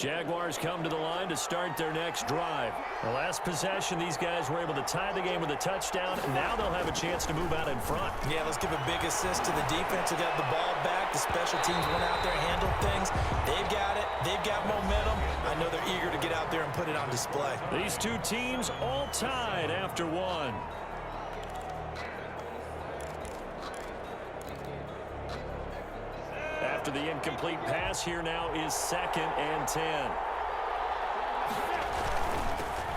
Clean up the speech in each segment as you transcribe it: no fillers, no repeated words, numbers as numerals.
Jaguars come to the line to start their next drive. The last possession, these guys were able to tie the game with a touchdown. Now they'll have a chance to move out in front. Yeah, let's give a big assist to the defense who got the ball back. The special teams went out there and handled things. They've got it. They've got momentum. I know they're eager to get out there and put it on display. These two teams all tied after one. After the incomplete pass, here now is 2nd and 10.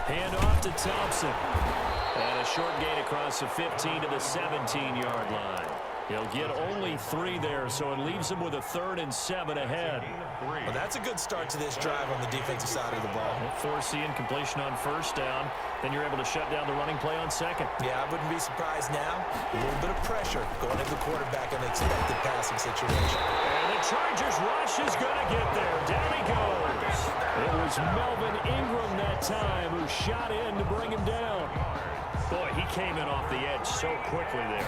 Hand off to Thompson. And a short gain across the 15 to the 17-yard line. He'll get only 3 there, so it leaves him with a 3rd and 7 ahead. Well, that's a good start to this drive on the defensive side of the ball. Force the incompletion on 1st down. Then you're able to shut down the running play on 2nd. Yeah, I wouldn't be surprised now. A little bit of pressure going at the quarterback in the expected passing situation. And the Chargers rush is going to get there. Down he goes. It was Melvin Ingram that time who shot in to bring him down. Boy, he came in off the edge so quickly there.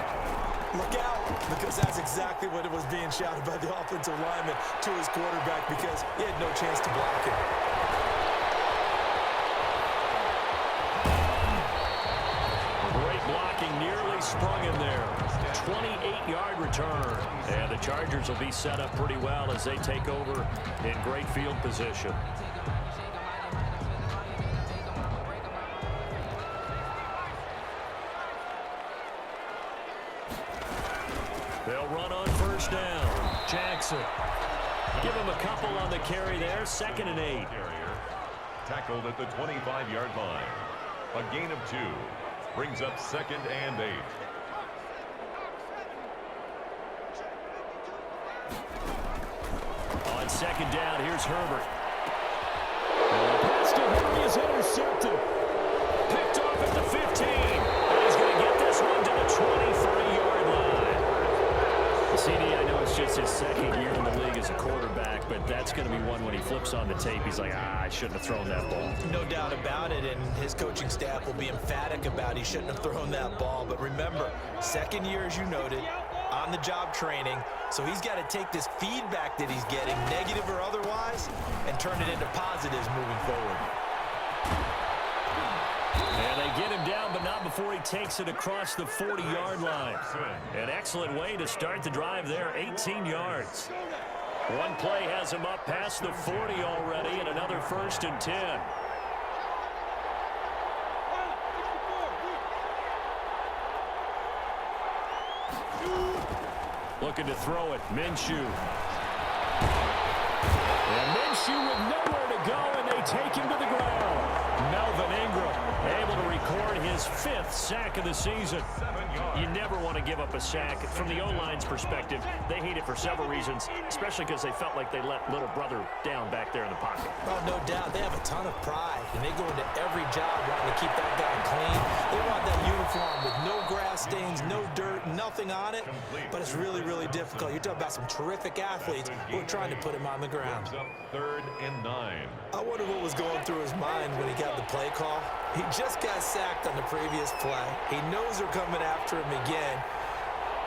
Look out, because that's exactly what it was being shouted by the offensive lineman to his quarterback because he had no chance to block it. Great blocking, nearly sprung him there. 28-yard return. And the Chargers will be set up pretty well as they take over in great field position. They'll run on 1st down. Jackson. Give him a couple on the carry there. 2nd and 8. Tackled at the 25-yard line. A gain of 2. Brings up 2nd and 8. On 2nd down, here's Herbert. The pass to Henry is intercepted. Picked off at the 15. And he's going to get this one to the 23-yard line. CD, I know it's just his 2nd year in the league as a quarterback, but that's going to be one when he flips on the tape. He's like, I shouldn't have thrown that ball. No doubt about it, and his coaching staff will be emphatic about he shouldn't have thrown that ball. But remember, 2nd year, as you noted, on-the-job training, so he's got to take this feedback that he's getting, negative or otherwise, and turn it into positives moving forward. And they get him down, but not before he takes it across the 40-yard line. An excellent way to start the drive there, 18 yards. One play has him up past the 40 already, and another 1st and 10. Looking to throw it, Minshew. And Minshew with nowhere to go, and they take him to the ground. Melvin Ingram able to record his 5th sack of the season. You never want to give up a sack. From the O-line's perspective, they hate it for several reasons, especially because they felt like they let little brother down back there in the pocket. Well, no doubt. They have a ton of pride, and they go into every job wanting to keep that guy clean. They want that uniform with no grass stains, no dirt, nothing on it, but it's really, really difficult. You're talking about some terrific athletes who are trying to put him on the ground. 3rd and 9. I wonder what was going through his mind when he got the play call. He just got sacked on the previous play. He knows they're coming after him again.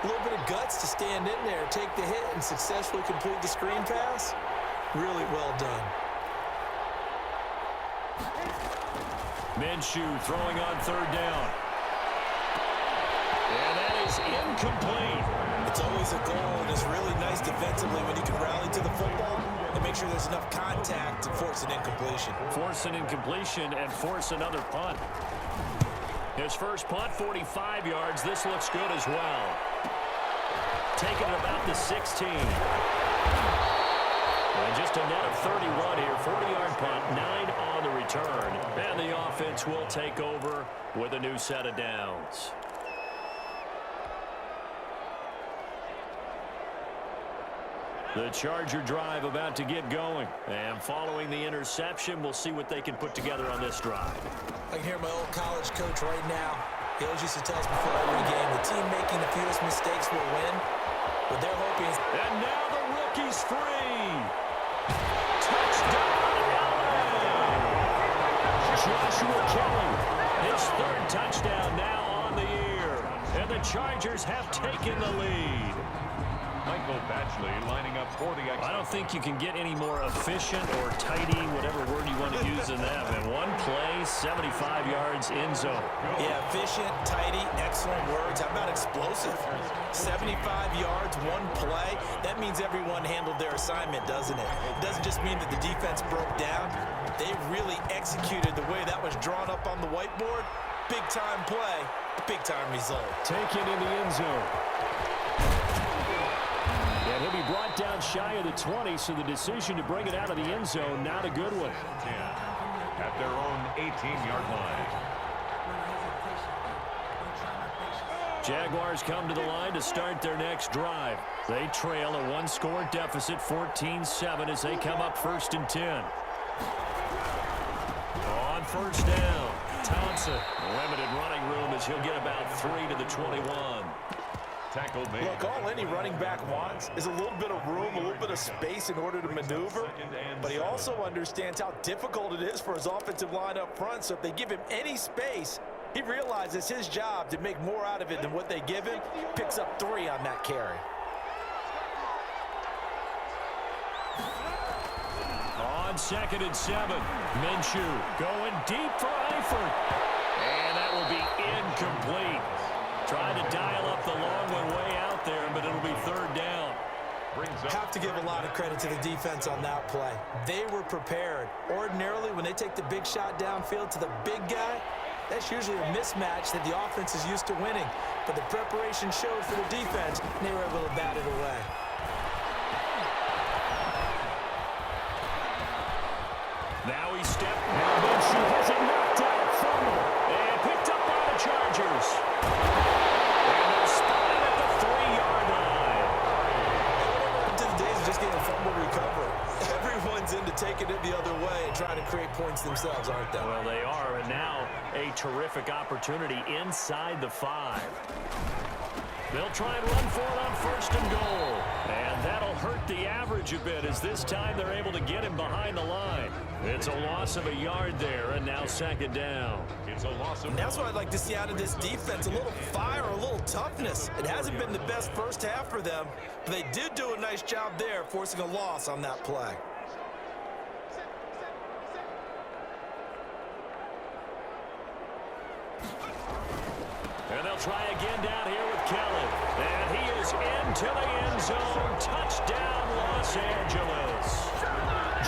A little bit of guts to stand in there, take the hit, and successfully complete the screen pass. Really well done. Minshew throwing on 3rd down. And that is incomplete. It's always a goal, and it's really nice defensively when you can rally to the football and make sure there's enough contact to force an incompletion. Force an incompletion and force another punt. His first punt, 45 yards. This looks good as well. Taking it about the 16. And just a net of 31 here. 40-yard punt, 9 on the return. And the offense will take over with a new set of downs. The Charger drive about to get going. And following the interception, we'll see what they can put together on this drive. I can hear my old college coach right now. He always used to tell us before every game, the team making the fewest mistakes will win. But they're hoping. And now the rookie's free. Touchdown, LA! Joshua Kelly, his 3rd touchdown now on the year. And the Chargers have taken the lead. Michael Batchley lining up for the extra. I don't think you can get any more efficient or tidy, whatever word you want to use than that. In one play, 75 yards in zone. Yeah, efficient, tidy, excellent words. How about explosive? 75 yards, one play. That means everyone handled their assignment, doesn't it? It doesn't just mean that the defense broke down. They really executed the way that was drawn up on the whiteboard. Big-time play, big-time result. Taken in the end zone. And he'll be brought down shy of the 20, so the decision to bring it out of the end zone, not a good one. 10 at their own 18-yard line. Jaguars come to the line to start their next drive. They trail a one-score deficit, 14-7, as they come up 1st and 10. On first down, Thompson. Limited running room as he'll get about 3 to the 21. Tackle made. Look, all any running back wants is a little bit of room, a little bit of space in order to maneuver. But he also understands how difficult it is for his offensive line up front. So if they give him any space, he realizes his job to make more out of it than what they give him. Picks up 3 on that carry. On 2nd and 7, Minshew going deep for Eifert. And that will be incomplete. Trying to dial up the long one way out there, but it'll be 3rd down. Have to give a lot of credit to the defense on that play. They were prepared. Ordinarily, when they take the big shot downfield to the big guy, that's usually a mismatch that the offense is used to winning. But the preparation showed for the defense, and they were able to bat it away. Now he stepped. Now Minshew has it knocked out. Fumble. And picked up by the Chargers. And they're spotted at the 3-yard line. To the days of just getting a fumble recovery. Everyone's into taking it the other way and trying to create points themselves, aren't they? Well, they are. And now a terrific opportunity inside the 5. They'll try and run for it on 1st and goal. And that'll hurt the average a bit as this time they're able to get him behind the line. It's a loss of a yard there, and now 2nd down. It's a loss of. And that's what I'd like to see out of this defense, a little fire, a little toughness. It hasn't been the best first half for them, but they did do a nice job there, forcing a loss on that play. And they'll try again down here with Kelly. And he is into the end zone. Touchdown, Los Angeles.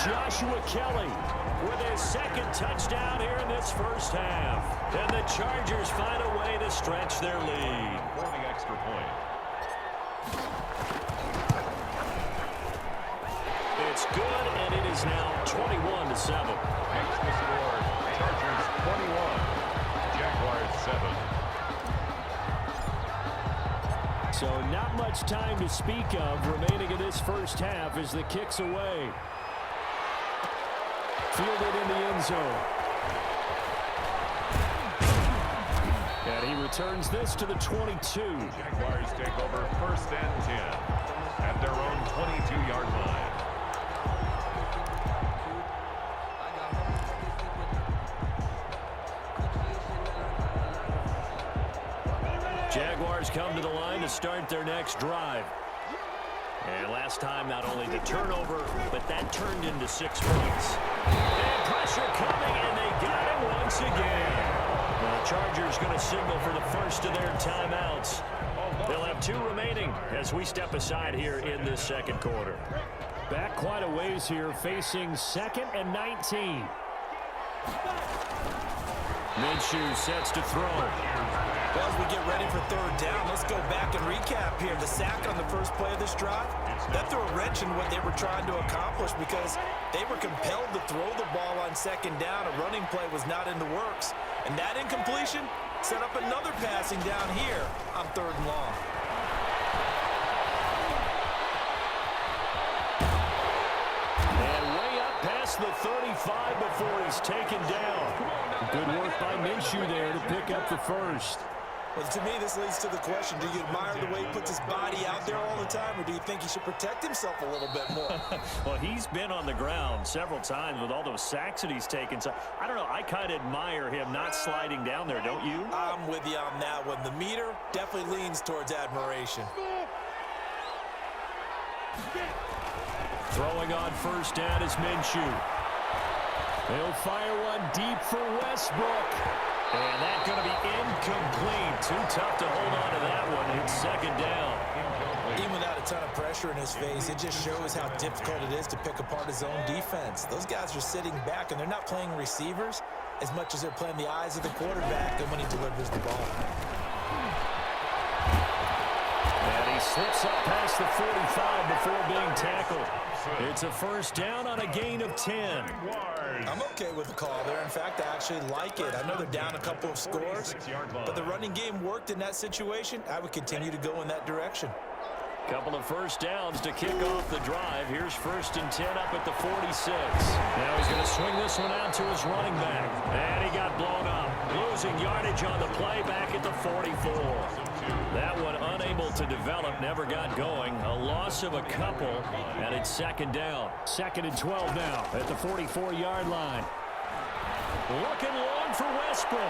Joshua Kelly with his 2nd touchdown here in this first half. And the Chargers find a way to stretch their lead. For the extra point. It's good, and it is now 21-7. Makes the score. Chargers 21. Jaguars 7. So not much time to speak of remaining in this first half as the kick's away. Fielded in the end zone. And he returns this to the 22. Jaguars take over 1st and 10 at their own 22-yard line. Jaguars come to the line to start their next drive. And last time, not only the turnover, but that turned into 6 points. And pressure coming, and they got him once again. The Chargers going to signal for the first of their timeouts. They'll have 2 remaining as we step aside here in this 2nd quarter. Back quite a ways here, facing 2nd and 19. Minshew sets to throw. Well, as we get ready for 3rd down, let's go back and recap here. The sack on the first play of this drive, that threw a wrench in what they were trying to accomplish because they were compelled to throw the ball on 2nd down. A running play was not in the works. And that incompletion set up another passing down here on 3rd and long. And way up past the 35 before he's taken down. Good work by Minshew there to pick up the first. Well, to me, this leads to the question, do you admire the way he puts his body out there all the time, or do you think he should protect himself a little bit more? Well, he's been on the ground several times with all those sacks that he's taken. So, I don't know, I kind of admire him not sliding down there, don't you? I'm with you on that one. The meter definitely leans towards admiration. Throwing on first down is Minshew. He'll fire one deep for Westbrook. And that's going to be incomplete. Too tough to hold on to that one. It's second down. Even without a ton of pressure in his face, it just shows how difficult it is to pick apart his own defense. Those guys are sitting back, and they're not playing receivers as much as they're playing the eyes of the quarterback and when he delivers the ball. And he slips up past the 45 before being tackled. It's a first down on a gain of 10. I'm okay with the call there. In fact, I actually like it. I know they're down a couple of scores, but the running game worked in that situation. I would continue to go in that direction. Couple of first downs to kick off the drive. Here's first and 10 up at the 46. Now he's going to swing this one out to his running back. And he got blown up. Losing yardage on the play back at the 44. That one unable to develop, never got going. A loss of a couple, and it's second down. Second and 12 now at the 44-yard line. Looking long for Westbrook.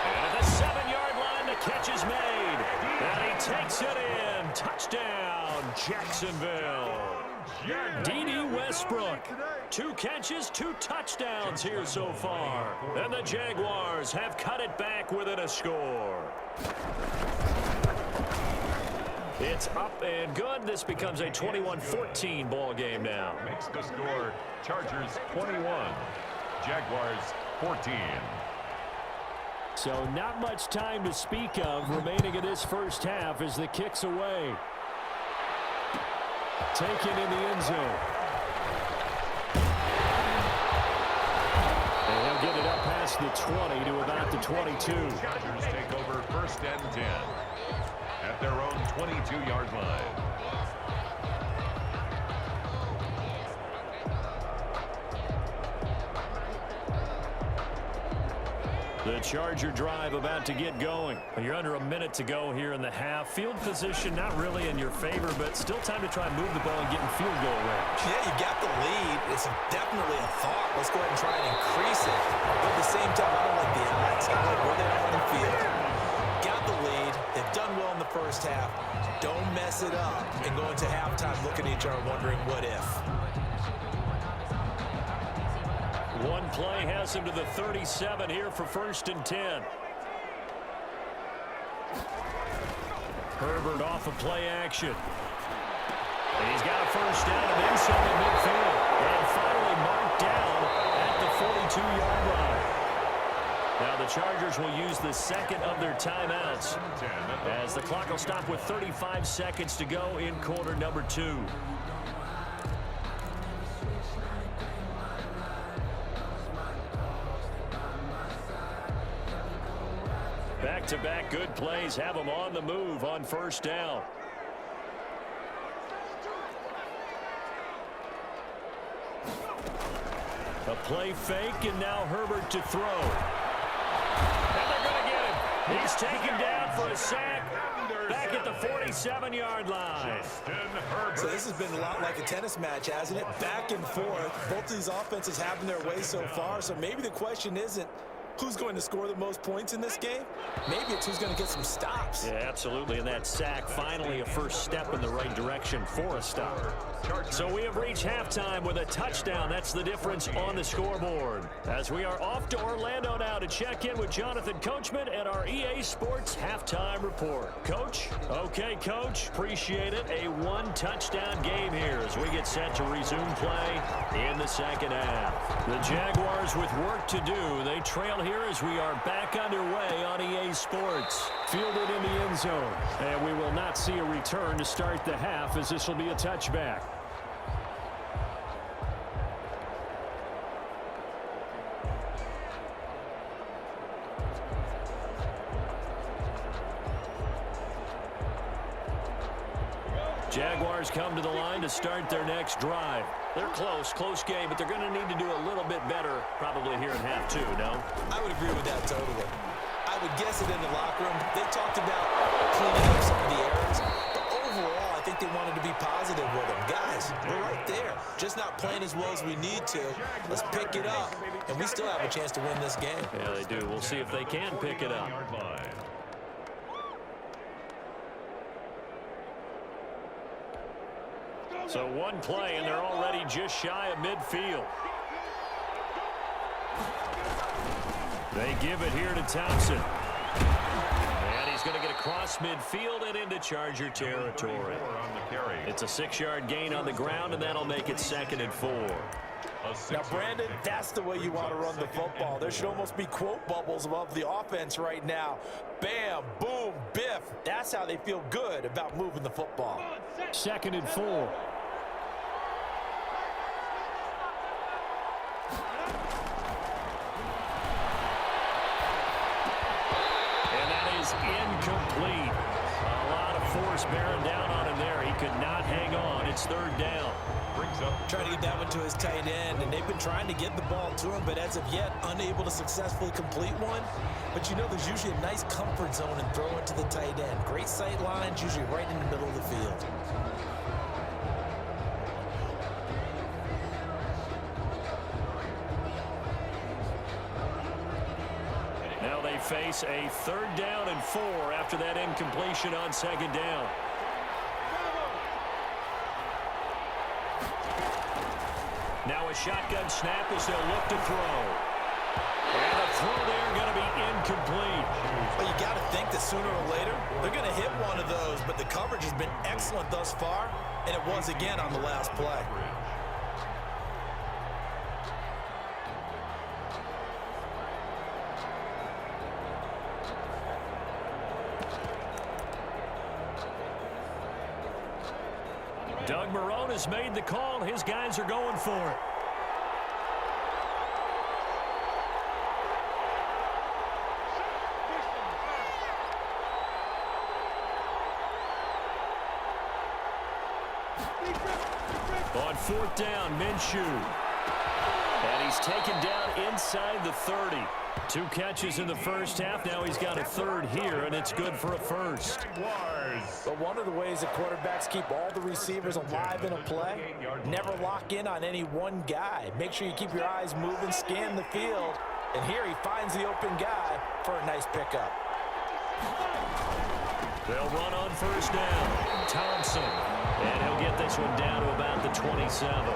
And at the 7-yard line, the catch is made. And he takes it in. Touchdown, Jacksonville. D.D. Westbrook. 2 catches, 2 touchdowns here so far. And the Jaguars have cut it back within a score. It's up and good. This becomes a 21-14 ball game now. Makes the score Chargers 21, Jaguars 14. So not much time to speak of remaining in this first half as the kick's away. Taken in the end zone. And he'll get it up past the 20 to about the 22. Chargers take over first and 10 at their own 22-yard line. The Charger drive about to get going. You're under a minute to go here in the half. Field position not really in your favor, but still time to try and move the ball and get in field goal range. Yeah, you got the lead. It's definitely a thought. Let's go ahead and try and increase it. But at the same time, I don't like the odds. I like where they are on the field. Got the lead. They've done well in the first half. Don't mess it up and go into halftime looking at each other wondering what if. One play has him to the 37 here for first and 10. Herbert off of play action. And he's got a first down and then some in midfield. And finally marked down at the 42-yard line. Now the Chargers will use the second of their timeouts as the clock will stop with 35 seconds to go in quarter number 2. Back-to-back good plays have them on the move on first down. A play fake, and now Herbert to throw. And they're going to get him. He's taken down for a sack back at the 47-yard line. So this has been a lot like a tennis match, hasn't it? Back and forth. Both of these offenses having their way so far, so maybe the question isn't who's going to score the most points in this game? Maybe it's who's going to get some stops. Yeah, absolutely. And that sack, finally a first step in the right direction for a stop. So we have reached halftime with a touchdown. That's the difference on the scoreboard. As we are off to Orlando now to check in with Jonathan Coachman and our EA Sports halftime report. Coach? Okay, Coach. Appreciate it. A one-touchdown game here as we get set to resume play in the second half. The Jaguars with work to do. They trail here as we are back underway on EA Sports. Fielded in the end zone. And we will not see a return to start the half as this will be a touchback. Jaguars come to the line to start their next drive. They're close game, but they're going to need to do a little bit better probably here in half 2, no? I would agree with that totally. I would guess it in the locker room. They talked about cleaning up some of the errors, but overall, I think they wanted to be positive with them. Guys, we're right there. Just not playing as well as we need to. Let's pick it up, and we still have a chance to win this game. Yeah, they do. We'll see if they can pick it up. So one play, and they're already just shy of midfield. They give it here to Thompson. And he's going to get across midfield and into Charger territory. It's a 6-yard gain on the ground, and that'll make it 2nd and 4. Now, Brandon, that's the way you want to run the football. There should almost be quote bubbles above the offense right now. Bam, boom, biff. That's how they feel good about moving the football. 2nd and 4. Incomplete. A lot of force bearing down on him there. He could not hang on. It's 3rd down. Trying to get that one to his tight end, and they've been trying to get the ball to him, but as of yet, unable to successfully complete one. But you know, there's usually a nice comfort zone in throwing to the tight end. Great sight lines, usually right in the middle of the field. Now they face a 3rd down and 4 after that incompletion on 2nd down. Now a shotgun snap as they'll look to throw. And the throw there going to be incomplete. Well, you got to think that sooner or later, they're going to hit one of those, but the coverage has been excellent thus far, and it was again on the last play. Doug Marrone has made the call. His guys are going for it. On 4th down, Minshew. And he's taken down inside the 30. 2 catches in the first half. Now he's got a 3rd here, and it's good for a 1st. But one of the ways that quarterbacks keep all the receivers alive in a play, never lock in on any one guy. Make sure you keep your eyes moving, scan the field. And here he finds the open guy for a nice pickup. They'll run on 1st down. Thompson. And he'll get this one down to about the 27.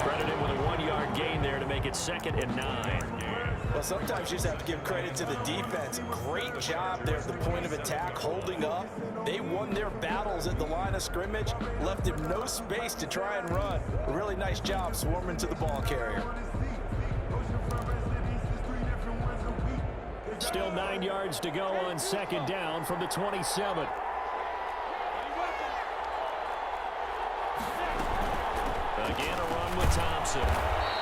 Credit him with a 1-yard gain there to make it 2nd and 9. Well, sometimes you just have to give credit to the defense. Great job there at the point of attack, holding up. They won their battles at the line of scrimmage, left him no space to try and run. A really nice job swarming to the ball carrier. Still 9 yards to go on 2nd down from the 27. Again, a run with Thompson.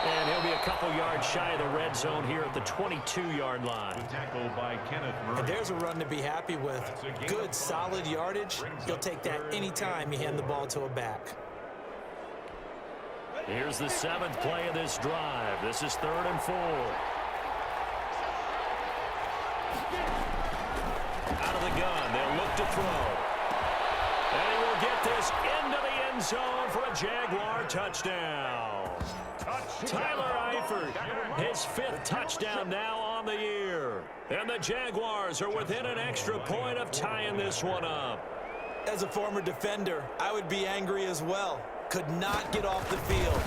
And he'll be a couple yards shy of the red zone here at the 22-yard line. And there's a run to be happy with. Good, solid yardage. You'll take that anytime you hand the ball to a back. Here's the 7th play of this drive. This is 3rd and 4. Out of the gun, they'll look to throw. And he will get this into the end zone for a Jaguar touchdown. Tyler Eifert, his 5th touchdown now on the year. And the Jaguars are within an extra point of tying this one up. As a former defender, I would be angry as well. Could not get off the field.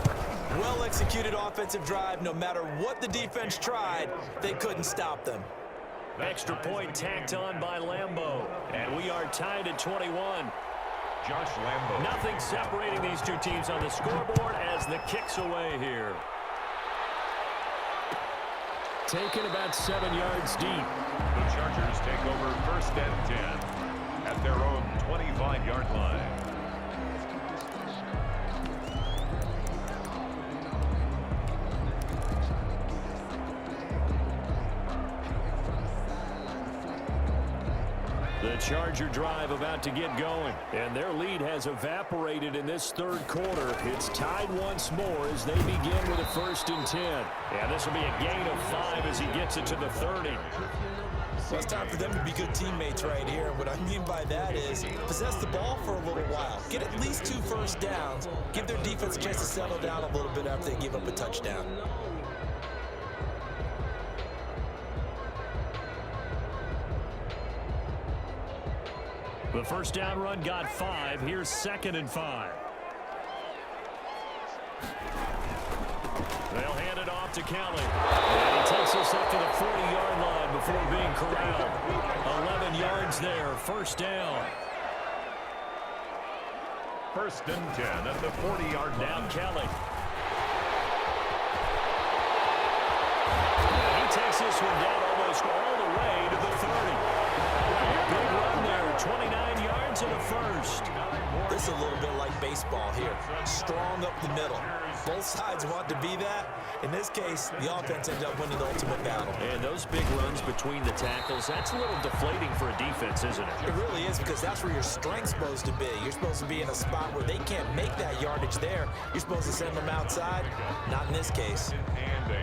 Well-executed offensive drive. No matter what the defense tried, they couldn't stop them. Extra point tacked on by Lambeau. And we are tied at 21. Josh Lambeau. Nothing separating these two teams on the scoreboard as the kick's away here. Taken about 7 yards deep. The Chargers take over 1st and 10 at their own 25-yard line. The Charger drive about to get going, and their lead has evaporated in this 3rd quarter. It's tied once more as they begin with a 1st and 10. And this will be a gain of 5 as he gets it to the 30. Well, it's time for them to be good teammates right here. What I mean by that is possess the ball for a little while. Get at least 2 first downs. Give their defense a chance to settle down a little bit after they give up a touchdown. The 1st down run got 5. Here's 2nd and 5. to Kelly. And he takes us up to the 40-yard line before being corralled. 11 yards there, first down. First and 10 at the 40-yard line. Now Kelly. And he takes this one down almost all the way to the 30. Big run there, 29 yards and a first. This is a little bit like baseball here. Strong up the middle. Both sides want to be that. In this case, the offense ended up winning the ultimate battle. And those big runs between the tackles, that's a little deflating for a defense, isn't it? It really is, because that's where your strength's supposed to be. You're supposed to be in a spot where they can't make that yardage there. You're supposed to send them outside. Not in this case. And 8.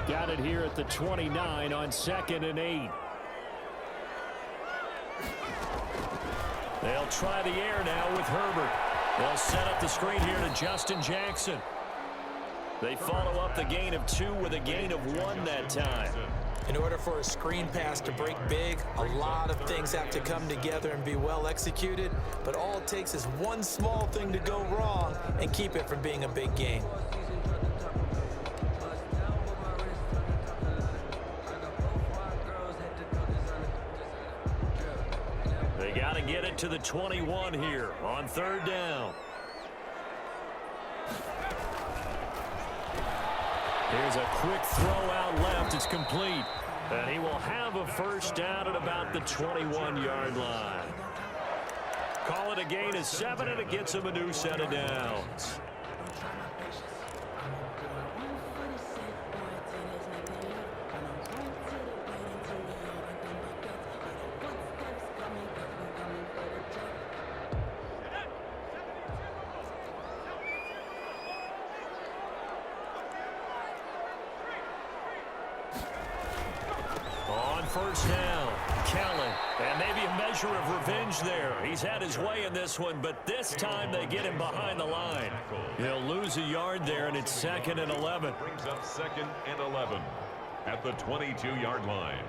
Got it here at the 29 on 2nd and 8. They'll try the air now with Herbert. They'll set up the screen here to Justin Jackson. They follow up the gain of 2 with a gain of 1 that time. In order for a screen pass to break big, a lot of things have to come together and be well executed, but all it takes is one small thing to go wrong and keep it from being a big gain. They got to get it to the 21 here on 3rd down. Here's a quick throw out left. It's complete. And he will have a first down at about the 21-yard line. Call it a gain of 7, and it gets him a new set of downs. First down, Kelly, and maybe a measure of revenge there. He's had his way in this one, but this time they get him behind the line. He'll lose a yard there, and it's 2nd and 11. Brings up 2nd and 11 at the 22-yard line.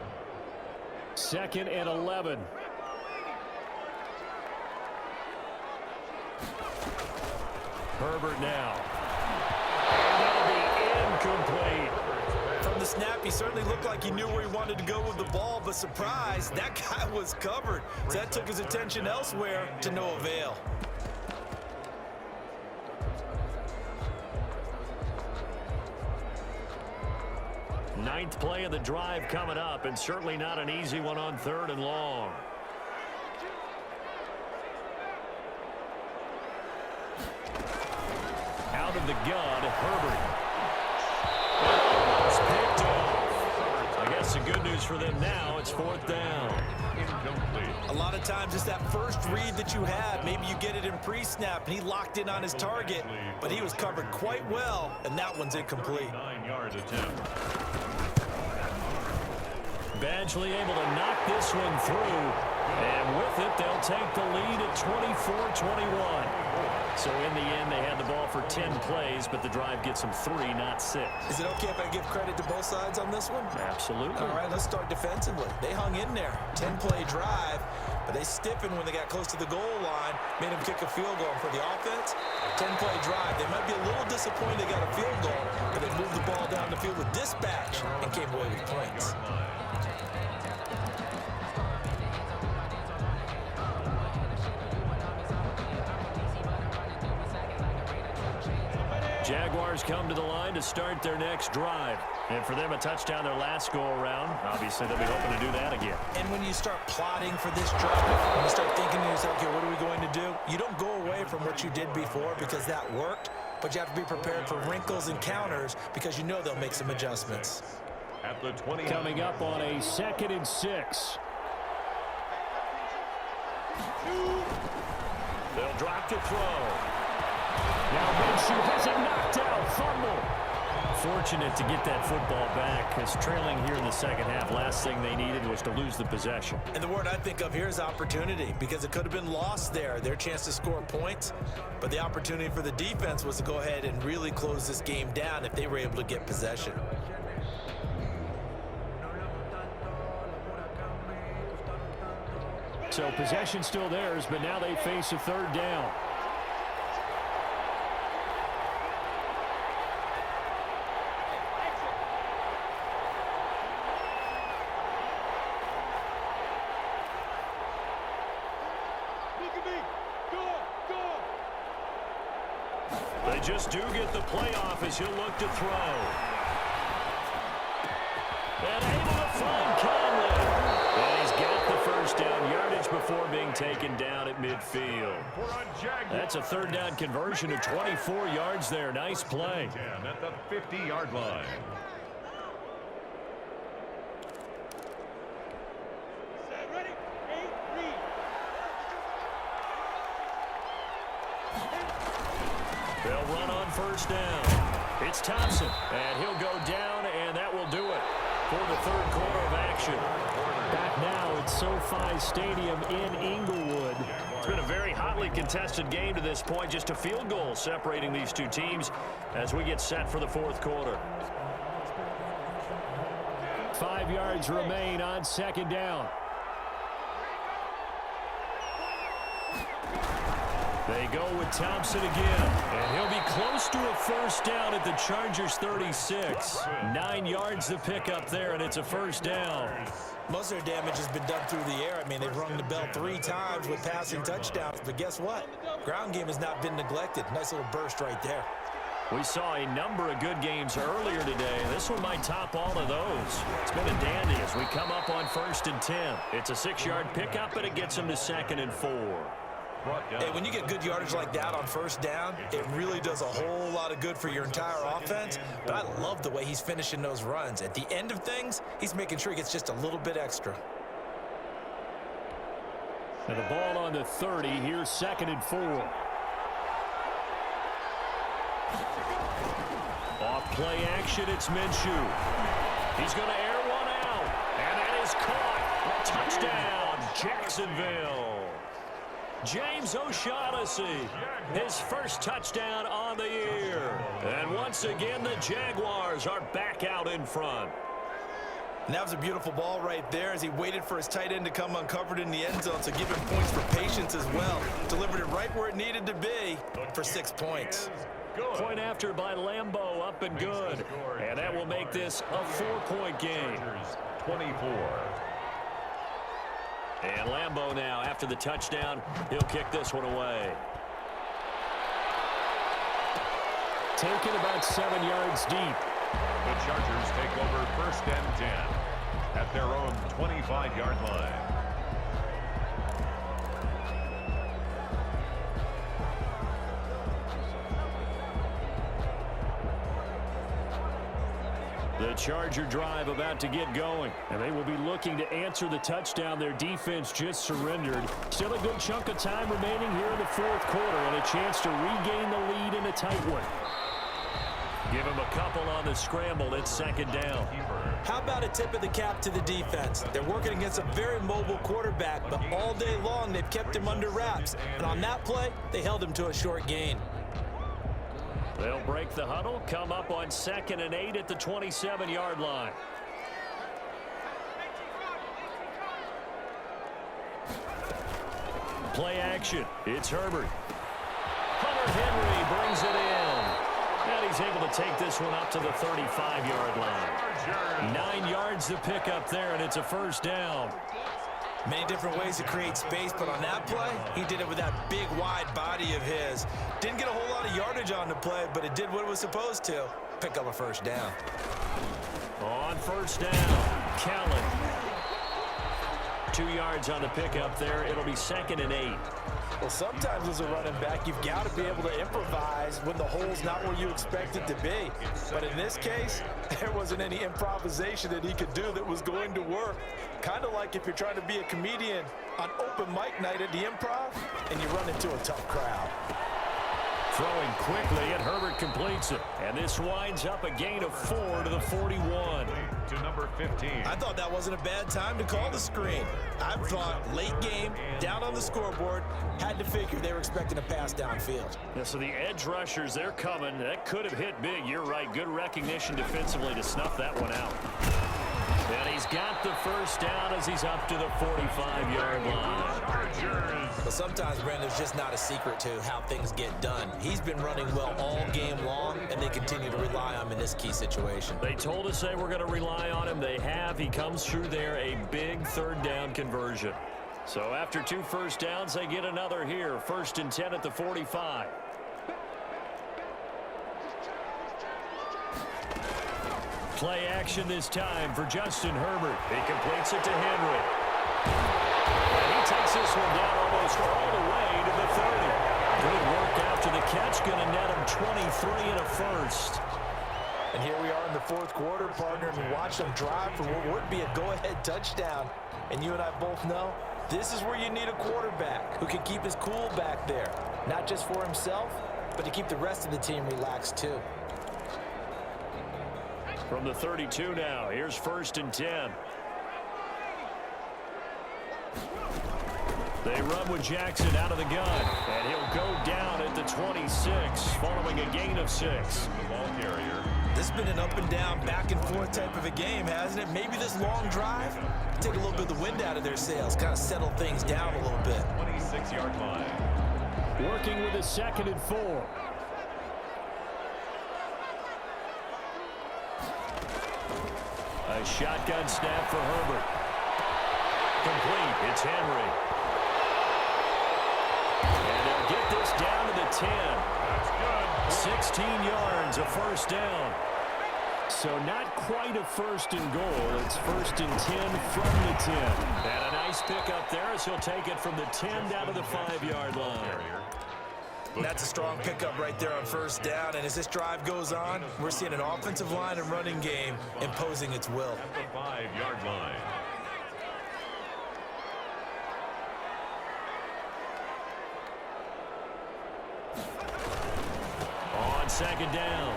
2nd and 11. Herbert now. And that'll be incomplete. From the snap, he certainly looked like he knew where he wanted to go with the ball, but surprise, that guy was covered. So that took his attention elsewhere to no avail. Ninth play of the drive coming up, and certainly not an easy one on 3rd and long. Out of the gun, Herbert. Picked off. I guess the good news for them now, it's 4th down. Incomplete. A lot of times it's that first read that you have. Maybe you get it in pre-snap, and he locked in on his target, but he was covered quite well, and that one's incomplete. 9-yard attempt. Badgley able to knock this one through, and with it, they'll take the lead at 24-21. So in the end, they had the ball for 10 plays, but the drive gets them 3, not 6. Is it okay if I give credit to both sides on this one? Absolutely. All right, let's start defensively. They hung in there. 10-play drive, but they stiffened when they got close to the goal line, made them kick a field goal. For the offense, 10-play drive. They might be a little disappointed they got a field goal, but they moved the ball down the field with dispatch and came away with points. Jaguars come to the line to start their next drive. And for them, a touchdown their last go-around. Obviously, they'll be hoping to do that again. And when you start plotting for this drive, when you start thinking to yourself, okay, what are we going to do? You don't go away from what you did before because that worked, but you have to be prepared for wrinkles and counters because you know they'll make some adjustments. At the 20. Coming up on a 2nd and 6. They'll drop to throw. Now Minshew has it knocked out. Fumble. Fortunate to get that football back, because trailing here in the second half, last thing they needed was to lose the possession. And the word I think of here is opportunity, because it could have been lost there, their chance to score points. But the opportunity for the defense was to go ahead and really close this game down if they were able to get possession. So possession still theirs, but now they face a third down. They just do get the playoff as he'll look to throw. And able to find Conley. And he's got the first down yardage before being taken down at midfield. That's a third down conversion of 24 yards there. Nice play. At the 50-yard line. They'll run on first down. It's Thompson, and he'll go down, and that will do it for the third quarter of action. Back now at SoFi Stadium in Inglewood. It's been a very hotly contested game to this point. Just a field goal separating these two teams as we get set for the fourth quarter. 5 yards remain on second down. They go with Thompson again, and he'll be close to a first down at the Chargers' 36. 9 yards to pick up there, and it's a first down. Most of their damage has been done through the air. I mean, they've rung the bell 3 times with passing touchdowns, but guess what? Ground game has not been neglected. Nice little burst right there. We saw a number of good games earlier today. This one might top all of those. It's been a dandy as we come up on 1st and 10. It's a 6-yard pickup, and it gets them to 2nd and 4. Hey, when you get good yardage like that on first down, it really does a whole lot of good for your entire offense. But I love the way he's finishing those runs. At the end of things, he's making sure he gets just a little bit extra. And the ball on the 30. Here's 2nd and 4. Off play action, it's Minshew. He's going to air one out. And that is caught. Touchdown, Jacksonville. James O'Shaughnessy, his first touchdown on the year. And once again, the Jaguars are back out in front. And that was a beautiful ball right there as he waited for his tight end to come uncovered in the end zone, so give him points for patience as well. Delivered it right where it needed to be for 6 points. Point after by Lambeau, up and good. And that will make this a 4-point game. 24. And Lambeau now, after the touchdown, he'll kick this one away. Taken about 7 yards deep. The Chargers take over 1st and 10 at their own 25-yard line. The Charger drive about to get going, and they will be looking to answer the touchdown their defense just surrendered. Still a good chunk of time remaining here in the fourth quarter and a chance to regain the lead in a tight one. Give him a couple on the scramble. It's 2nd down. How about a tip of the cap to the defense? They're working against a very mobile quarterback, but all day long they've kept him under wraps. And on that play, they held him to a short gain. They'll break the huddle, come up on 2nd and 8 at the 27-yard line. Play action. It's Herbert. Hunter Henry brings it in. And he's able to take this one up to the 35-yard line. 9 yards to pick up there, and it's a first down. Many different ways to create space, but on that play, he did it with that big, wide body of his. Didn't get a whole lot of yardage on the play, but it did what it was supposed to. Pick up a first down. On first down, Callan. 2 yards on the pickup there. It'll be 2nd and 8. Well, sometimes as a running back, you've got to be able to improvise when the hole's not where you expect it to be. But in this case, there wasn't any improvisation that he could do that was going to work. Kind of like if you're trying to be a comedian on open mic night at the Improv and you run into a tough crowd. Throwing quickly, and Herbert completes it. And this winds up a gain of 4 to the 41. To number 15. I thought that wasn't a bad time to call the screen. I thought late game, down on the scoreboard, had to figure they were expecting a pass downfield. Yeah, so the edge rushers, they're coming. That could have hit big. You're right. Good recognition defensively to snuff that one out. And he's got the first down as he's up to the 45-yard line. But sometimes, Brandon, there's just not a secret to how things get done. He's been running well all game long, and they continue to rely on him in this key situation. They told us they were going to rely on him. They have. He comes through there, a big third down conversion. So after 2 first downs, they get another here. 1st and 10 at the 45. Play action this time for Justin Herbert. He completes it to Henry. And he takes this one down almost all the way to the 30. Good work after the catch. Going to net him 23 and a first. And here we are in the 4th quarter, partner, and watch them drive for what would be a go-ahead touchdown. And you and I both know this is where you need a quarterback who can keep his cool back there. Not just for himself, but to keep the rest of the team relaxed too. From the 32 now, here's 1st and 10. They run with Jackson out of the gun, and he'll go down at the 26, following a gain of 6. Ball carrier. This has been an up and down, back and forth type of a game, hasn't it? Maybe this long drive, take a little bit of the wind out of their sails, kind of settle things down a little bit. 26-yard line. Working with a 2nd and 4. A shotgun snap for Herbert. Complete. It's Henry. And they'll get this down to the 10. That's good. 16 yards, a first down. So not quite a 1st and goal. It's 1st and 10 from the 10. And a nice pick up there as he'll take it from the 10 down to the 5-yard line. That's a strong pickup right there on 1st down, and as this drive goes on, we're seeing an offensive line and running game imposing its will. At the 5-yard line. On 2nd down,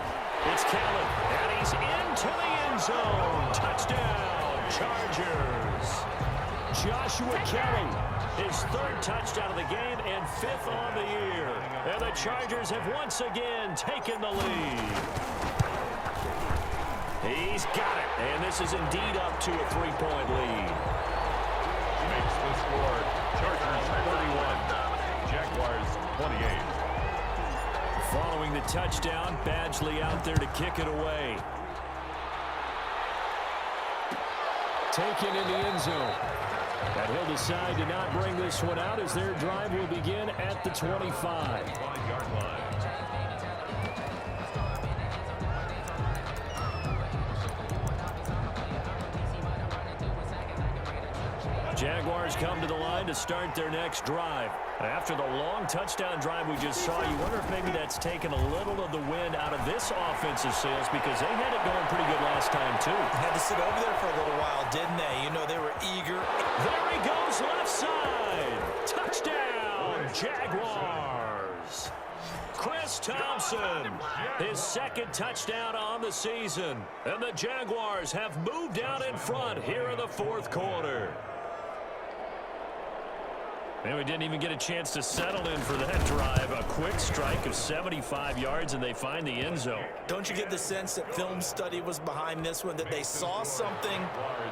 it's Kelly, and he's into the end zone. Touchdown, Chargers. Joshua Kelly, his 3rd touchdown of the game and 5th on the year. And the Chargers have once again taken the lead. He's got it, and this is indeed up to a 3-point lead. Makes the score. Chargers 31. Jaguars 28. Following the touchdown, Badgley out there to kick it away. Taken in the end zone. And he'll decide to not bring this one out as their drive will begin at the 25. 5-yard line. Jaguars come to the line to start their next drive. After the long touchdown drive we just saw, you wonder if maybe that's taken a little of the wind out of this offensive sails because they had it going pretty good last time too. Had to sit over there for a little while, didn't they? You know, they were eager. There he goes, left side. Touchdown, Jaguars. Chris Thompson, his 2nd touchdown on the season. And the Jaguars have moved out in front here in the 4th quarter. And we didn't even get a chance to settle in for that drive. A quick strike of 75 yards, and they find the end zone. Don't you get the sense that film study was behind this one, that they saw something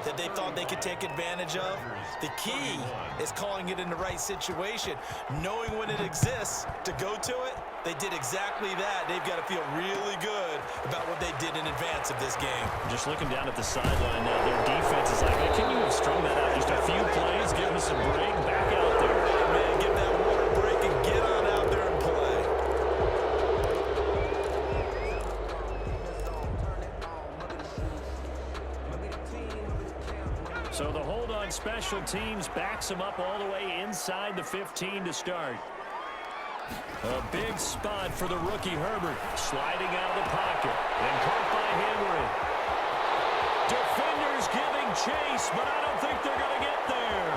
that they thought they could take advantage of? The key is calling it in the right situation, knowing when it exists to go to it. They did exactly that. They've got to feel really good about what they did in advance of this game. Just looking down at the sideline now, their defense is like, can you have strung that out just a few plays, give us a break, back out there. Man, give that water a break and get on out there and play. So the hold on special teams backs them up all the way inside the 15 to start. A big spot for the rookie Herbert, sliding out of the pocket and caught by Henry. Defenders giving chase, but I don't think they're going to get there.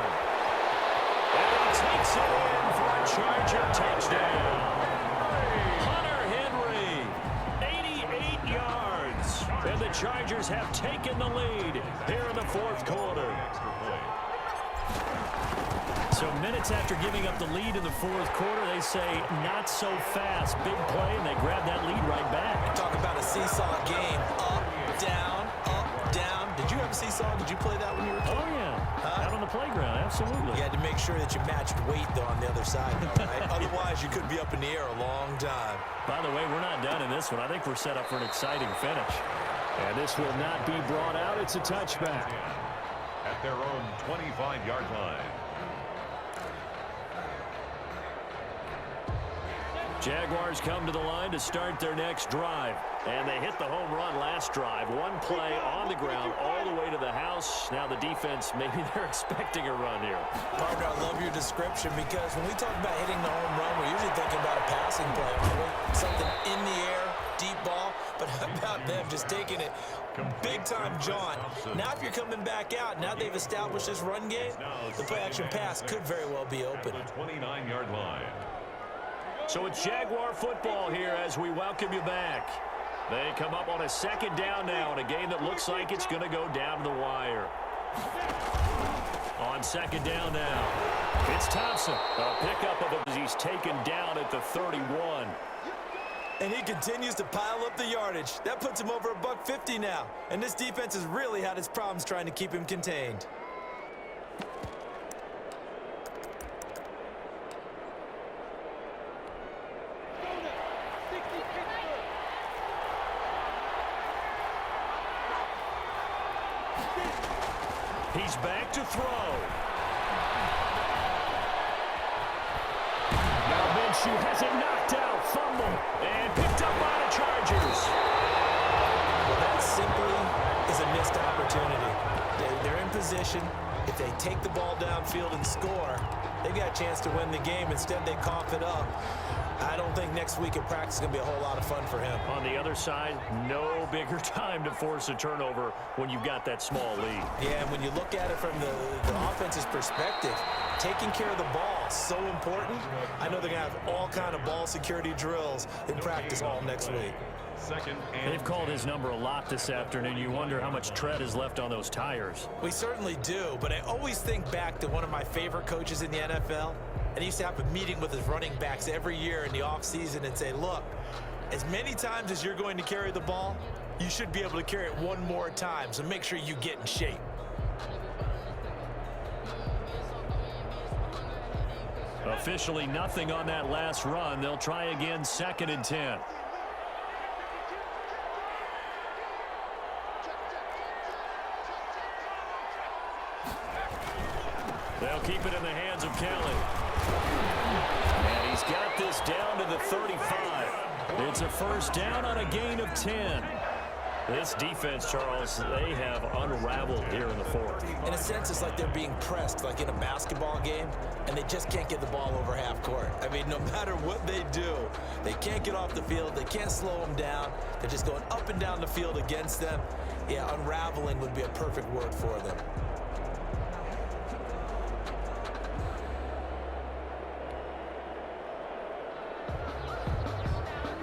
And he takes it in for a Charger touchdown. Hunter Henry, 88 yards. And the Chargers have taken the lead here in the 4th quarter. So minutes after giving up the lead in the 4th quarter, they say not so fast. Big play, and they grab that lead right back. Talk about a seesaw game. Up, down, up, down. Did you have a seesaw? Did you weight, though, on the other side, though, right? Otherwise, you could be up in the air a long time. By the way, we're not done in this one. I think we're set up for an exciting finish. And this will not be brought out. It's a touchback. At their own 25-yard line. Jaguars come to the line to start their next drive. And they hit the home run last drive. One play on the ground all the way to the house. Now the defense, maybe they're expecting a run here. Partner, I love your description because when we talk about hitting the home run, we're usually thinking about a passing play. Something in the air, deep ball. But how about them just taking it big-time jaunt? Now if you're coming back out, now they've established this run game, the play-action pass could very well be open. The 29-yard line. So it's Jaguar football here as we welcome you back. They come up on a second down now in a game that looks like it's going to go down to the wire. On second down now, it's Thompson. A pickup of it as he's taken down at the 31. And he continues to pile up the yardage. That puts him over $150 now. And this defense has really had its problems trying to keep him contained. He's back to throw. Now Minshew has it knocked out, fumble, and picked up by the Chargers. Well, that simply is a missed opportunity. They're in position. If they take the ball downfield and score, they've got a chance to win the game. Instead, they cough it up. I don't think next week at practice is going to be a whole lot of fun for him. On the other side, no bigger time to force a turnover when you've got that small lead. Yeah, and when you look at it from the offense's perspective, taking care of the ball is so important. I know they're going to have all kind of ball security drills in practice all next week. They've called his number a lot this afternoon. You wonder how much tread is left on those tires. We certainly do, but I always think back to one of my favorite coaches in the NFL. And he used to have a meeting with his running backs every year in the offseason and say, look, as many times as you're going to carry the ball, you should be able to carry it one more time, so make sure you get in shape. Officially nothing on that last run. They'll try again, 2nd and 10. They'll keep it in the hands of Kelly. And he's got this down to the 35. It's a first down on a gain of 10. This defense, Charles, they have unraveled here in the fourth. In a sense, it's like they're being pressed, like in a basketball game, and they just can't get the ball over half court. I mean, no matter what they do, they can't get off the field. They can't slow them down. They're just going up and down the field against them. Yeah, unraveling would be a perfect word for them.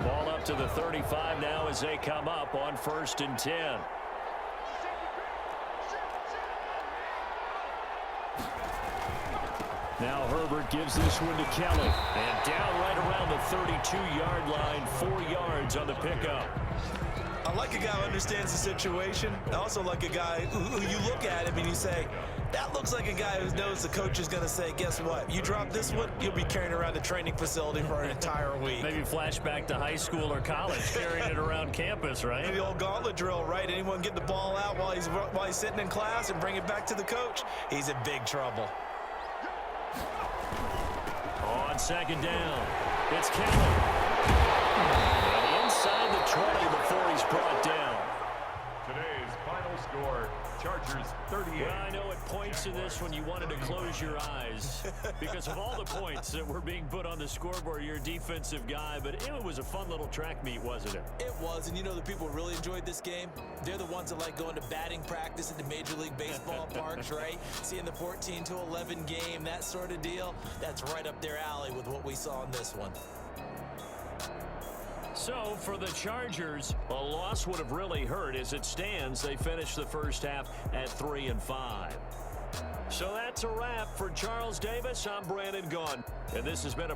Ball up to the 35 now as they come up on 1st and 10. Now Herbert gives this one to Kelly. And down right around the 32-yard line, 4 yards on the pickup. I like a guy who understands the situation. I also like a guy who you look at him and you say, that looks like a guy who knows the coach is going to say, guess what? You drop this one, you'll be carrying around the training facility for an entire week. Maybe flashback to high school or college, carrying it around campus, right? The old gauntlet drill, right? Anyone get the ball out while he's sitting in class and bring it back to the coach? He's in big trouble. On 2nd down, it's Kelly. And inside the 20 before he's brought down. Today's final score, Chargers 38. Well, I know at points in this when you wanted to close your eyes because of all the points that were being put on the scoreboard. You're a defensive guy, but it was a fun little track meet, wasn't it? It was, and you know the people who really enjoyed this game? They're the ones that like going to batting practice at the Major League Baseball parks, right? Seeing the 14-11 game, that sort of deal. That's right up their alley with what we saw in this one. So, for the Chargers, a loss would have really hurt. As it stands, they finished the first half at 3-5. So that's a wrap for Charles Davis. I'm Brandon Gaughan, and this has been a